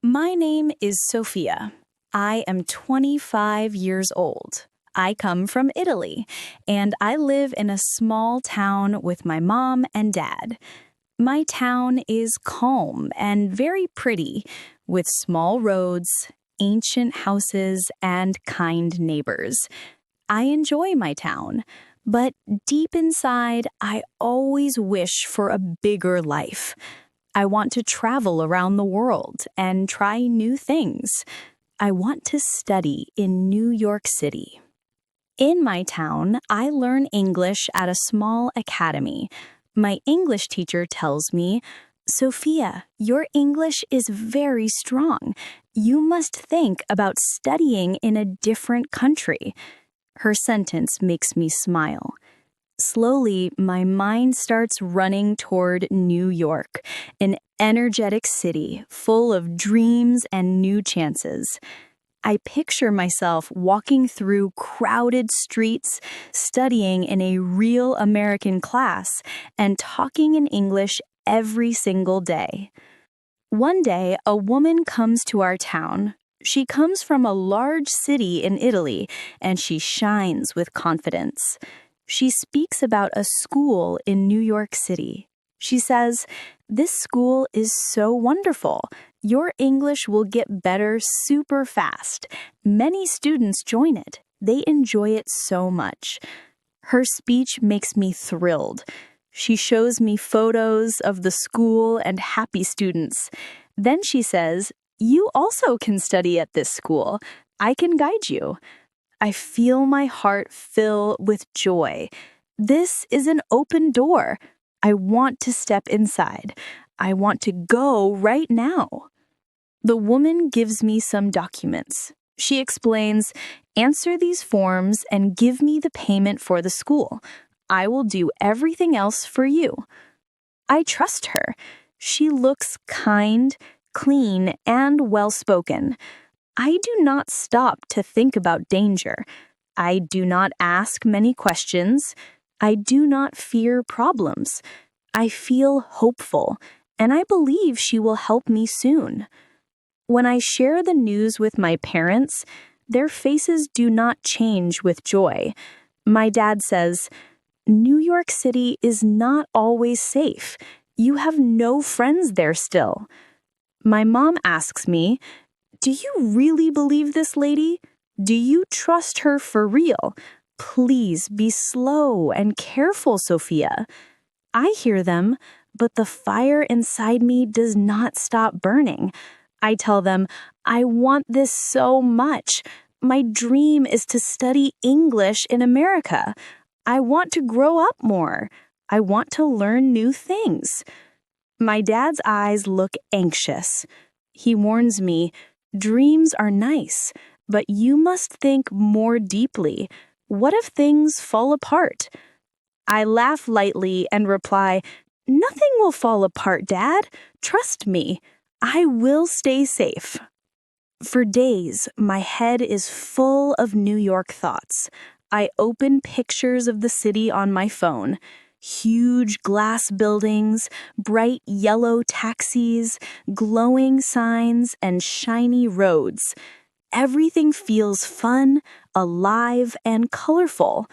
My name is Sofia. I am 25 years old. I come from Italy, and I live in a small town with my mom and dad. My town is calm and very pretty, with small roads, ancient houses, and kind neighbors. I enjoy my town, but deep inside, I always wish for a bigger life. I want to travel around the world and try new things. I want to study in New York City. In my town, I learn English at a small academy. My English teacher tells me, "Sophia, your English is very strong. You must think about studying in a different country." Her sentence makes me smile. Slowly, my mind starts running toward New York, an energetic city full of dreams and new chances. I picture myself walking through crowded streets, studying in a real American class, and talking in English every single day. One day, a woman comes to our town. She comes from a large city in Italy, and she shines with confidence. She speaks about a school in New York City. She says, "This school is so wonderful. Your English will get better super fast. Many students join it. They enjoy it so much." Her speech makes me thrilled. She shows me photos of the school and happy students. Then she says, "You also can study at this school. I can guide you." I feel my heart fill with joy. This is an open door. I want to step inside. I want to go right now. The woman gives me some documents. She explains, "Answer these forms and give me the payment for the school. I will do everything else for you." I trust her. She looks kind, clean, and well-spoken. I do not stop to think about danger. I do not ask many questions. I do not fear problems. I feel hopeful, and I believe she will help me soon. When I share the news with my parents, their faces do not change with joy. My dad says, "New York City is not always safe. You have no friends there still." My mom asks me, "Do you really believe this lady? Do you trust her for real? Please be slow and careful, Sophia." I hear them, but the fire inside me does not stop burning. I tell them, "I want this so much. My dream is to study English in America. I want to grow up more. I want to learn new things." My dad's eyes look anxious. He warns me, "Dreams are nice, but you must think more deeply. What if things fall apart?" I laugh lightly and reply, "Nothing will fall apart, Dad. Trust me. I will stay safe." For days, my head is full of New York thoughts. I open pictures of the city on my phone. Huge glass buildings, bright yellow taxis, glowing signs, and shiny roads. Everything feels fun, alive, and colorful.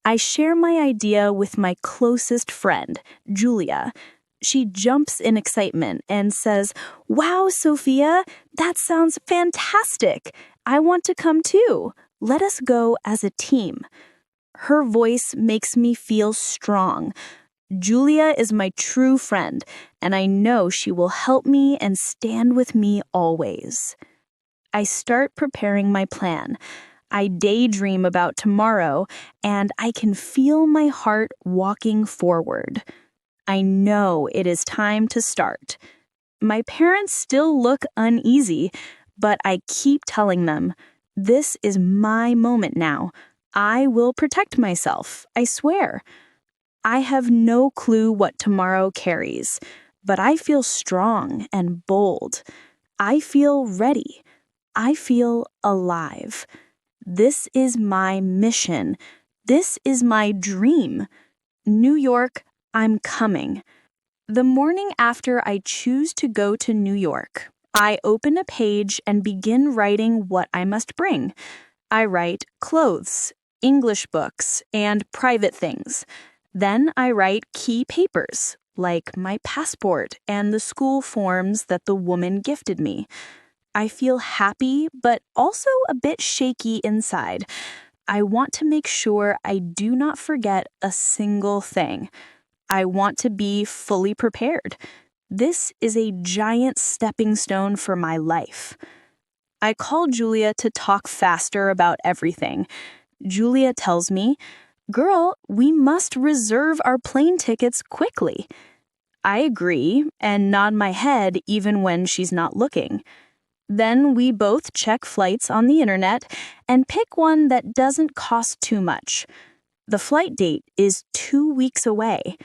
I share my idea with my closest friend, Julia. She jumps in excitement and says, "Wow, Sophia, that sounds fantastic. I want to come too. Let us go as a team." Her voice makes me feel strong. Julia is my true friend, and I know she will help me and stand with me always. I start preparing my plan. I daydream about tomorrow, and I can feel my heart walking forward. I know it is time to start. My parents still look uneasy, but I keep telling them, "This is my moment now. I will protect myself, I swear." I have no clue what tomorrow carries, but I feel strong and bold. I feel ready. I feel alive. This is my mission. This is my dream. New York, I'm coming. The morning after I choose to go to New York, I open a page and begin writing what I must bring. I write clothes, English books, and private things. Then I write key papers, like my passport and the school forms that the woman gifted me. I feel happy, but also a bit shaky inside. I want to make sure I do not forget a single thing. I want to be fully prepared. This is a giant stepping stone for my life. I call Julia to talk faster about everything. Julia tells me, "Girl, we must reserve our plane tickets quickly." I agree and nod my head even when she's not looking. Then we both check flights on the internet and pick one that doesn't cost too much. The flight date is 2 weeks away.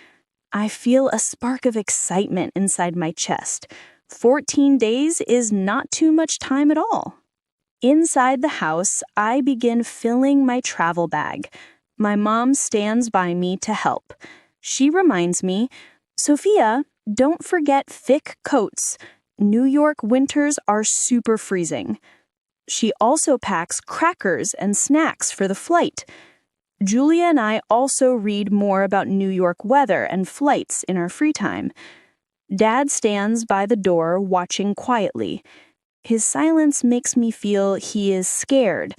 I feel a spark of excitement inside my chest. 14 days is not too much time at all. Inside the house, I begin filling my travel bag. My mom stands by me to help. She reminds me, "Sophia, don't forget thick coats. New York winters are super freezing." She also packs crackers and snacks for the flight. Julia and I also read more about New York weather and flights in our free time. Dad stands by the door watching quietly. His silence makes me feel he is scared,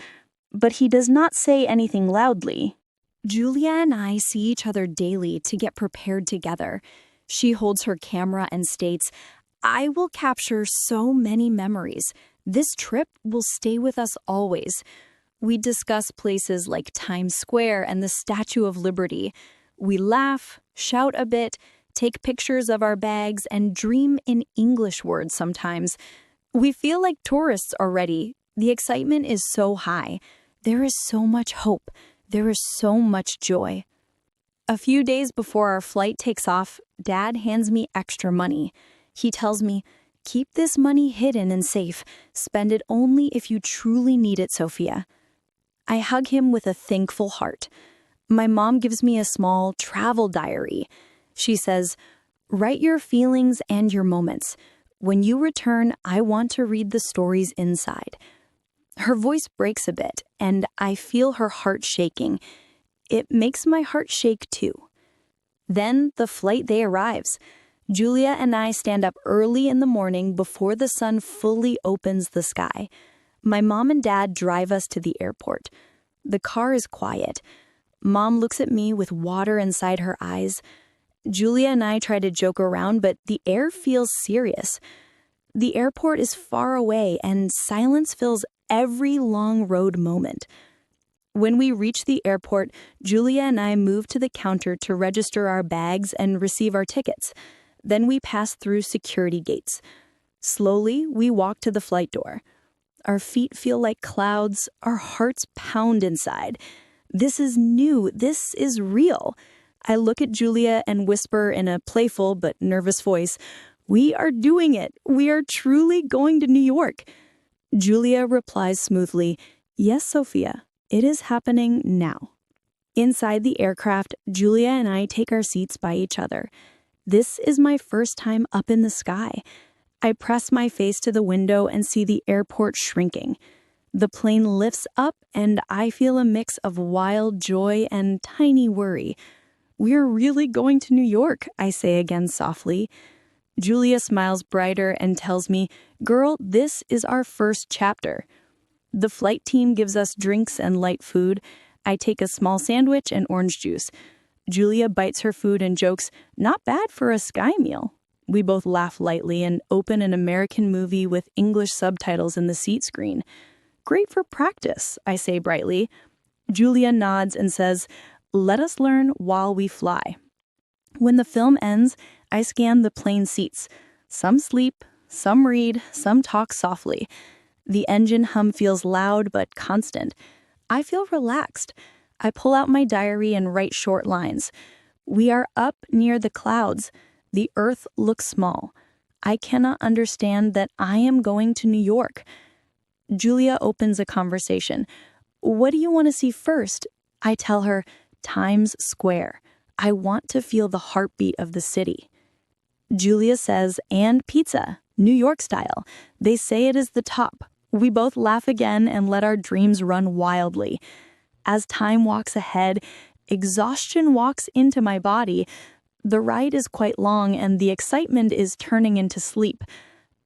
but he does not say anything loudly. Julia and I see each other daily to get prepared together. She holds her camera and states, "I will capture so many memories. This trip will stay with us always." We discuss places like Times Square and the Statue of Liberty. We laugh, shout a bit, take pictures of our bags, and dream in English words sometimes. We feel like tourists already. The excitement is so high. There is so much hope. There is so much joy. A few days before our flight takes off, Dad hands me extra money. He tells me, "Keep this money hidden and safe. Spend it only if you truly need it, Sophia." I hug him with a thankful heart. My mom gives me a small travel diary. She says, "Write your feelings and your moments. When you return, I want to read the stories inside." Her voice breaks a bit, and I feel her heart shaking. It makes my heart shake too. Then the flight day arrives. Julia and I stand up early in the morning before the sun fully opens the sky. My mom and dad drive us to the airport. The car is quiet. Mom looks at me with water inside her eyes. Julia and I try to joke around, but the air feels serious. The airport is far away, and silence fills every long road moment. When we reach the airport, Julia and I move to the counter to register our bags and receive our tickets. Then we pass through security gates. Slowly, we walk to the flight door. Our feet feel like clouds. Our hearts pound inside. This is new. This is real. I look at Julia and whisper in a playful but nervous voice, "We are doing it. We are truly going to New York." Julia replies smoothly, "Yes, Sophia, it is happening now." Inside the aircraft, Julia and I take our seats by each other. This is my first time up in the sky. I press my face to the window and see the airport shrinking. The plane lifts up, and I feel a mix of wild joy and tiny worry. "We're really going to New York," I say again softly. Julia smiles brighter and tells me, "Girl, this is our first chapter." The flight team gives us drinks and light food. I take a small sandwich and orange juice. Julia bites her food and jokes, "Not bad for a sky meal." We both laugh lightly and open an American movie with English subtitles in the seat screen. "Great for practice," I say brightly. Julia nods and says, "Let us learn while we fly." When the film ends, I scan the plane seats. Some sleep, some read, some talk softly. The engine hum feels loud but constant. I feel relaxed. I pull out my diary and write short lines. We are up near the clouds. The earth looks small. I cannot understand that I am going to New York. Julia opens a conversation. "What do you want to see first?" I tell her, "Times Square. I want to feel the heartbeat of the city." Julia says, "And pizza." New York style. They say it is the top. We both laugh again and let our dreams run wildly. As time walks ahead, exhaustion walks into my body. The ride is quite long and the excitement is turning into sleep.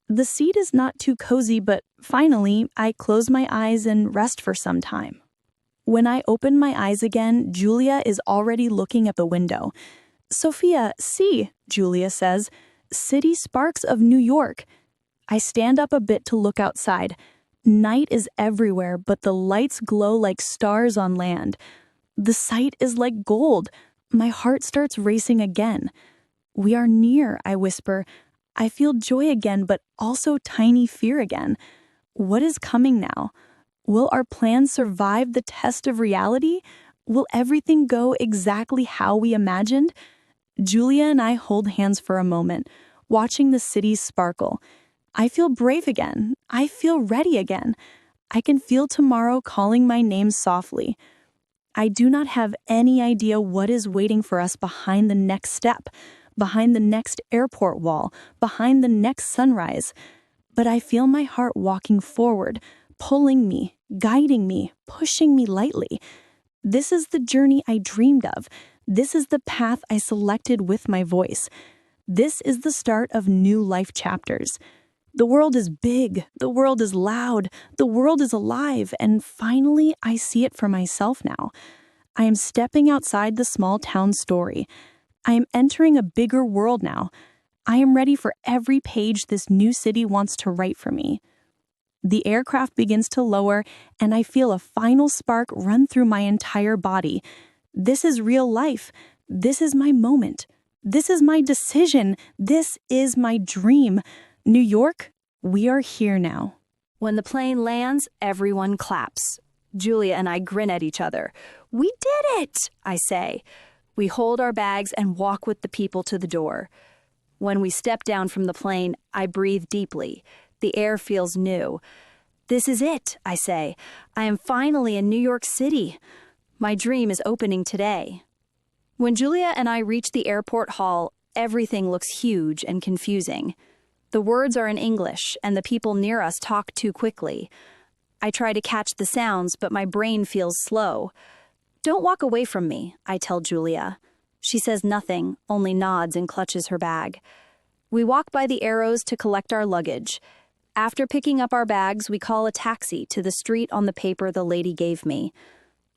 The seat is not too cozy, but finally, I close my eyes and rest for some time. When I open my eyes again, Julia is already looking at the window. "Sophia, see," Julia says, "city sparks of New York." I stand up a bit to look outside. Night is everywhere, but the lights glow like stars on land. The sight is like gold. My heart starts racing again. "We are near," I whisper. I feel joy again, but also tiny fear again. What is coming now? Will our plan survive the test of reality? Will everything go exactly how we imagined? Julia and I hold hands for a moment, watching the city sparkle. I feel brave again. I feel ready again. I can feel tomorrow calling my name softly. I do not have any idea what is waiting for us behind the next step, behind the next airport wall, behind the next sunrise. But I feel my heart walking forward, pulling me, guiding me, pushing me lightly. This is the journey I dreamed of. This is the path I selected with my voice. This is the start of new life chapters. The world is big, the world is loud, the world is alive, and finally I see it for myself now. I am stepping outside the small town story. I am entering a bigger world now. I am ready for every page this new city wants to write for me. The aircraft begins to lower, and I feel a final spark run through my entire body. This is real life. This is my moment. This is my decision. This is my dream. New York, we are here now. When the plane lands, everyone claps. Julia and I grin at each other. "We did it," I say. We hold our bags and walk with the people to the door. When we step down from the plane, I breathe deeply. The air feels new. "This is it," I say. "I am finally in New York City. My dream is opening today." When Julia and I reach the airport hall, everything looks huge and confusing. The words are in English, and the people near us talk too quickly. I try to catch the sounds, but my brain feels slow. "Don't walk away from me," I tell Julia. She says nothing, only nods and clutches her bag. We walk by the arrows to collect our luggage. After picking up our bags, we call a taxi to the street on the paper the lady gave me.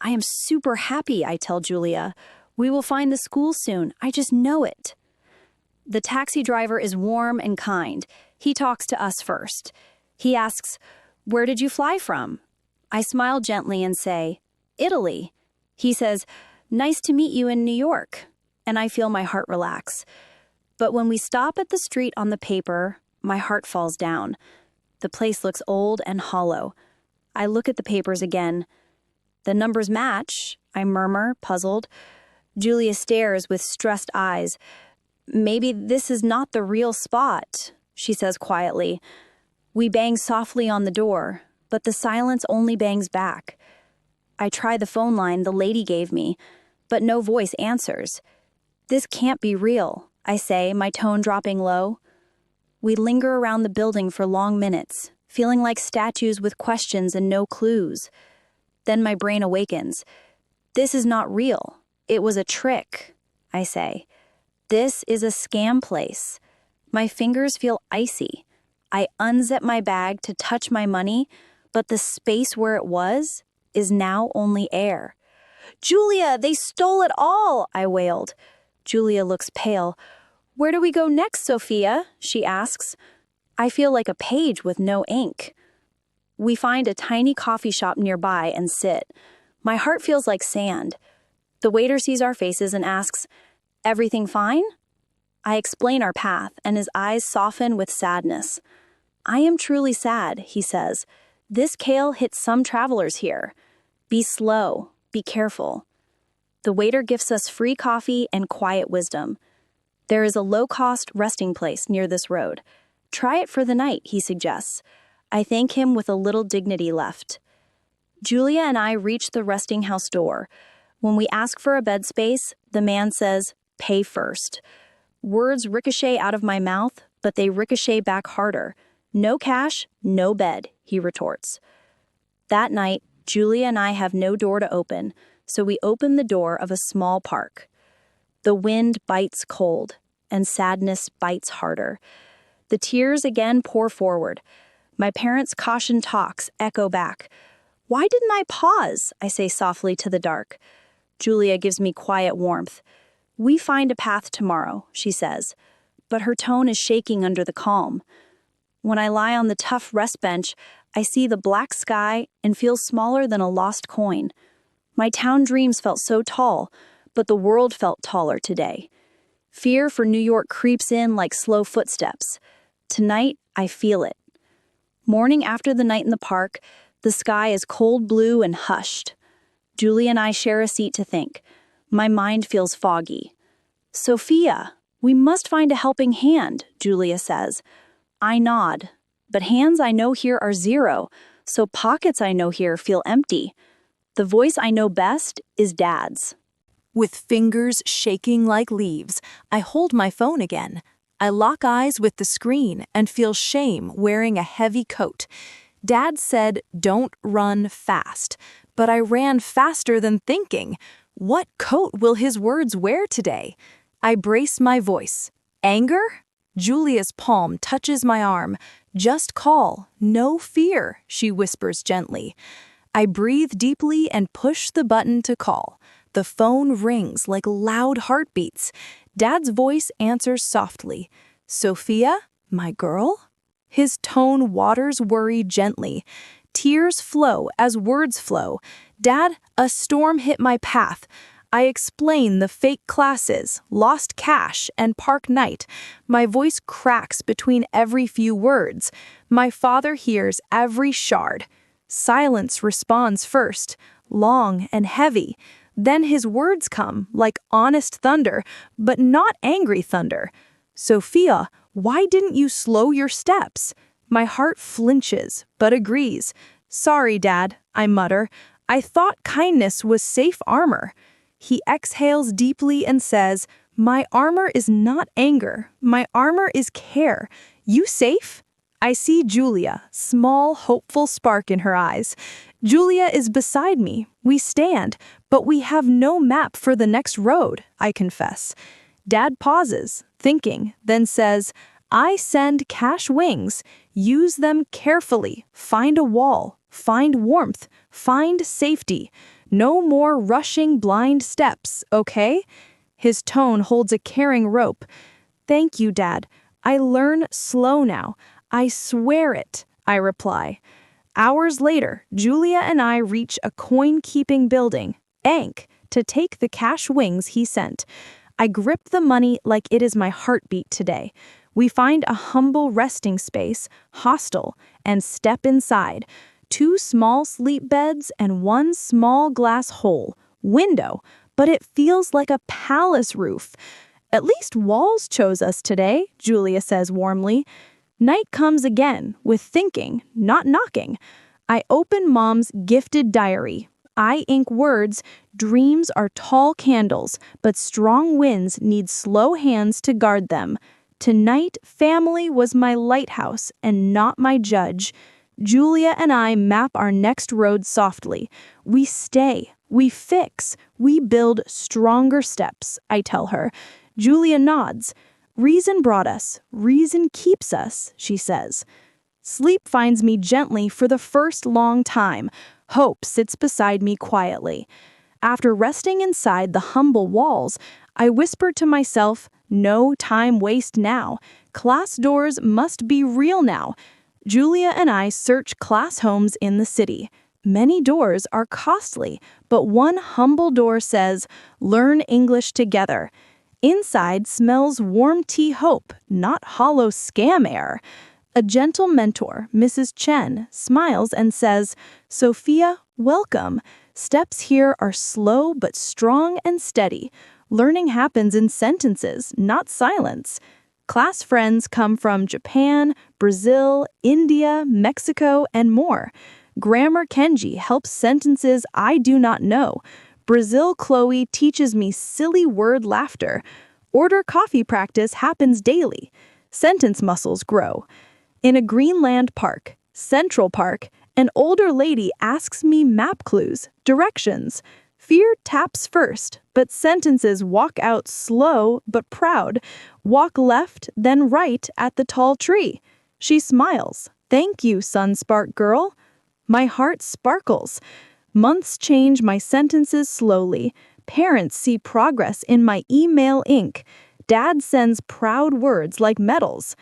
"I am super happy," I tell Julia. "We will find the school soon. I just know it." The taxi driver is warm and kind. He talks to us first. He asks, "Where did you fly from?" I smile gently and say, "Italy." He says, "Nice to meet you in New York." And I feel my heart relax. But when we stop at the street on the paper, my heart falls down. The place looks old and hollow. I look at the papers again. "The numbers match," I murmur, puzzled. Julia stares with stressed eyes. "Maybe this is not the real spot," she says quietly. We bang softly on the door, but the silence only bangs back. I try the phone line the lady gave me, but no voice answers. "This can't be real," I say, my tone dropping low. We linger around the building for long minutes, feeling like statues with questions and no clues. Then my brain awakens. "This is not real. It was a trick," I say. "This is a scam place." My fingers feel icy. I unzip my bag to touch my money, but the space where it was is now only air. "Julia, they stole it all," I wailed. Julia looks pale. "Where do we go next, Sophia?" she asks. I feel like a page with no ink. We find a tiny coffee shop nearby and sit. My heart feels like sand. The waiter sees our faces and asks, "Everything fine?" I explain our path, and his eyes soften with sadness. "I am truly sad," he says. "This kale hits some travelers here. Be slow, be careful." The waiter gives us free coffee and quiet wisdom. There is a low-cost resting place near this road. Try it for the night, he suggests. I thank him with a little dignity left. Julia and I reach the resting house door. When we ask for a bed space, the man says, "Pay first." Words ricochet out of my mouth, but they ricochet back harder. No cash, no bed, he retorts. That night, Julia and I have no door to open, so we open the door of a small park. The wind bites cold, and sadness bites harder. The tears again pour forward. My parents' caution talks echo back. Why didn't I pause? I say softly to the dark. Julia gives me quiet warmth. We find a path tomorrow, she says, but her tone is shaking under the calm. When I lie on the tough rest bench, I see the black sky and feel smaller than a lost coin. My town dreams felt so tall, but the world felt taller today. Fear for New York creeps in like slow footsteps. Tonight, I feel it. Morning after the night in the park, the sky is cold blue and hushed. Julia and I share a seat to think. My mind feels foggy. Sophia, we must find a helping hand, Julia says. I nod, but hands I know here are zero, so pockets I know here feel empty. The voice I know best is Dad's. With fingers shaking like leaves, I hold my phone again. I lock eyes with the screen and feel shame wearing a heavy coat. Dad said, "Don't run fast," but I ran faster than thinking. What coat will his words wear today? I brace my voice. Anger? Julia's palm touches my arm. Just call, no fear, she whispers gently. I breathe deeply and push the button to call. The phone rings like loud heartbeats. Dad's voice answers softly. Sophia, my girl? His tone waters worry gently. Tears flow as words flow. Dad, a storm hit my path. I explain the fake classes, lost cash, and park night. My voice cracks between every few words. My father hears every shard. Silence responds first, long and heavy. Then his words come, like honest thunder, but not angry thunder. Sophia, why didn't you slow your steps? My heart flinches, but agrees. Sorry, Dad, I mutter. I thought kindness was safe armor. He exhales deeply and says, my armor is not anger. My armor is care. You safe? I see Julia, small, hopeful spark in her eyes. Julia is beside me. We stand, but we have no map for the next road, I confess. Dad pauses, thinking, then says, I send cash wings. Use them carefully. Find a wall. Find warmth. Find safety. No more rushing blind steps, okay? His tone holds a caring rope. Thank you, Dad. I learn slow now. I swear it, I reply. Hours later, Julia and I reach a coin-keeping building, Ank, to take the cash wings he sent. I grip the money like it is my heartbeat today. We find a humble resting space, hostel, and step inside. 2 small sleep beds and 1 small glass hole, window, but it feels like a palace roof. At least walls chose us today, Julia says warmly. Night comes again, with thinking, not knocking. I open Mom's gifted diary. I ink words, dreams are tall candles, but strong winds need slow hands to guard them. Tonight, family was my lighthouse and not my judge. Julia and I map our next road softly. We stay, we fix, we build stronger steps, I tell her. Julia nods. Reason brought us, reason keeps us, she says. Sleep finds me gently for the first long time. Hope sits beside me quietly. After resting inside the humble walls, I whisper to myself, no time waste now. Class doors must be real now. Julia and I search class homes in the city. Many doors are costly, but one humble door says, learn English together. Inside smells warm tea hope, not hollow scam air. A gentle mentor, Mrs. Chen, smiles and says, Sophia, welcome. Steps here are slow but strong and steady. Learning happens in sentences, not silence. Class friends come from Japan, Brazil, India, Mexico, and more. Grammar Kenji helps sentences I do not know. Brazil Chloe teaches me silly word laughter. Order coffee practice happens daily. Sentence muscles grow. In a Greenland park, Central Park, an older lady asks me map clues, directions. Fear taps first, but sentences walk out slow but proud. Walk left, then right at the tall tree. She smiles. Thank you, Sunspark girl. My heart sparkles. Months change my sentences slowly. Parents see progress in my email ink. Dad sends proud words like medals.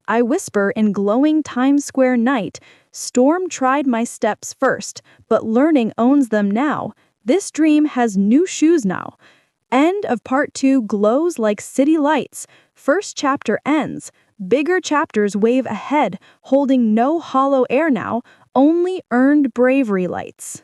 I whisper in glowing Times Square night. Storm tried my steps first, but learning owns them now. This dream has new shoes now. End of part 2 glows like city lights. First chapter ends. Bigger chapters wave ahead, holding no hollow air now, only earned bravery lights.